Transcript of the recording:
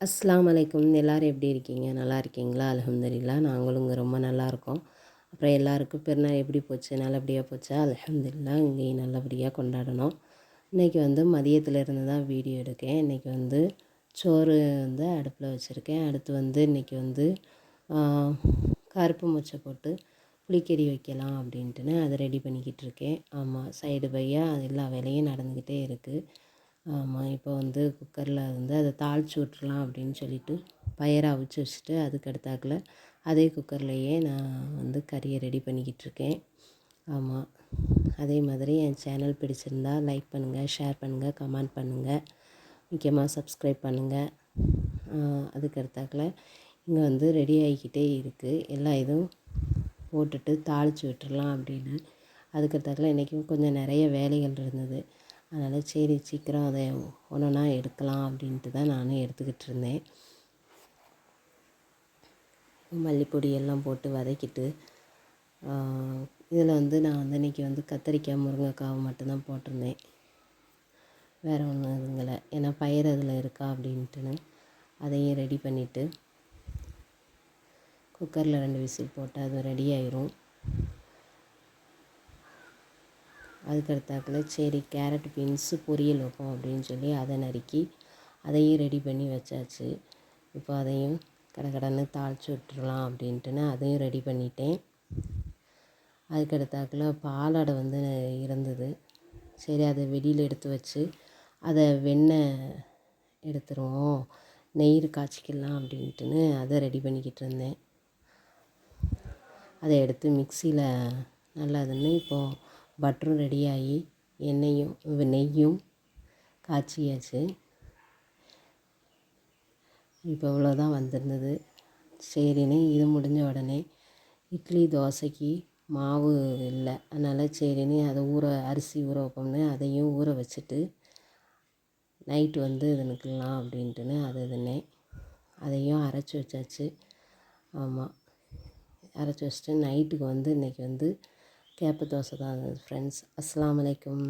அஸ்ஸலாமு அலைக்கும். எல்லோரும் எப்படி இருக்கீங்க? நல்லா இருக்கீங்களா? அல்ஹம்துலில்லாஹ் நாங்களும் இங்கே ரொம்ப நல்லாயிருக்கோம். அப்புறம் எல்லாருக்கும் பெருநாள் எப்படி போச்சு? நல்லபடியாக போச்சா? அல்ஹம்துலில்லாஹ் இங்கேயும் நல்லபடியாக கொண்டாடணும். இன்றைக்கி மதியத்துலேருந்து தான் வீடியோ எடுக்கேன். இன்றைக்கி சோறு அடுப்பில் வச்சுருக்கேன். அடுத்து இன்றைக்கி கருப்பு முச்சை போட்டு புளிக்கறி வைக்கலாம் அப்படின்ட்டுன்னு அதை ரெடி பண்ணிக்கிட்டு இருக்கேன். ஆமாம், சைடு பையாக எல்லா வேலையும் நடந்துக்கிட்டே இருக்குது. ஆமாம், இப்போ குக்கரில் அதை தாளித்து விட்டுறலாம் அப்படின்னு சொல்லிட்டு பயிரை அவிச்சு வச்சுட்டு அதுக்கு அடுத்தாக்கில் அதே குக்கர்லேயே நான் கறியை ரெடி பண்ணிக்கிட்டு இருக்கேன். ஆமாம், அதே மாதிரி என் சேனல் பிடிச்சிருந்தா லைக் பண்ணுங்கள், ஷேர் பண்ணுங்கள், கமெண்ட் பண்ணுங்கள், முக்கியமாக சப்ஸ்கிரைப் பண்ணுங்கள். அதுக்கு அடுத்தாக்கில் இங்கே ரெடி ஆகிக்கிட்டே இருக்குது. எல்லா இதுவும் போட்டுட்டு தாளித்து விட்டுறலாம் அப்படின்னு. அதுக்கு அடுத்தாக்கில் இன்றைக்கும் கொஞ்சம் நிறைய வேலைகள் இருந்தது. அதனால் சரி சீக்கிரம் அதை ஒன்றா எடுக்கலாம் அப்படின்ட்டு தான் நானும் எடுத்துக்கிட்டு இருந்தேன். மல்லிப்பொடி எல்லாம் போட்டு வதக்கிட்டு இதில் நான் இன்றைக்கி கத்திரிக்காய் முருங்கைக்காவை மட்டும்தான் போட்டிருந்தேன். வேறு ஒன்றும் இதுங்களை ஏன்னா பயிர் அதில் இருக்கா அப்படின்ட்டுன்னு அதையும் ரெடி பண்ணிவிட்டு குக்கரில் 2 விசில் போட்டு அது ரெடி ஆயிரும். அதுக்கடுத்தாக்கில் சரி கேரட் பீன்ஸு பொரியல் வைப்போம் அப்படின்னு சொல்லி அதை நறுக்கி அதையும் ரெடி பண்ணி வச்சாச்சு. இப்போ அதையும் கடகடன்னு தாளித்து விட்டுறலாம் அப்படின்ட்டுன்னு அதையும் ரெடி பண்ணிட்டேன். அதுக்கடுத்தாக்கில் பாலாடை இருந்தது. சரி அதை வெளியில் எடுத்து வச்சு அதை வெண்ணெய் எடுத்துருவோம், நெய் காய்ச்சிக்கலாம் அப்படின்ட்டுன்னு அதை ரெடி பண்ணிக்கிட்டு இருந்தேன். அதை எடுத்து மிக்சியில் நல்லா இப்போது பட்டரும் ரெடியாகி நெய்யும் காய்ச்சியாச்சு. இப்போ இவ்வளோதான் வந்திருந்தது. சரின்னு இது முடிஞ்ச உடனே இட்லி தோசைக்கு மாவு இல்லை, அதனால் சரின்னு அதை அரிசி ஊற வைப்போம்னு அதையும் ஊற வச்சுட்டு நைட்டு இதுனுக்கலாம் அப்படின்ட்டுன்னு அதையும் அரைச்சி வச்சாச்சு. ஆமாம், அரைச்சி வச்சுட்டு நைட்டுக்கு இன்றைக்கி கேப்பை தோசை தான் ஃப்ரெண்ட்ஸ். அஸ்ஸலாமு அலைக்கும்.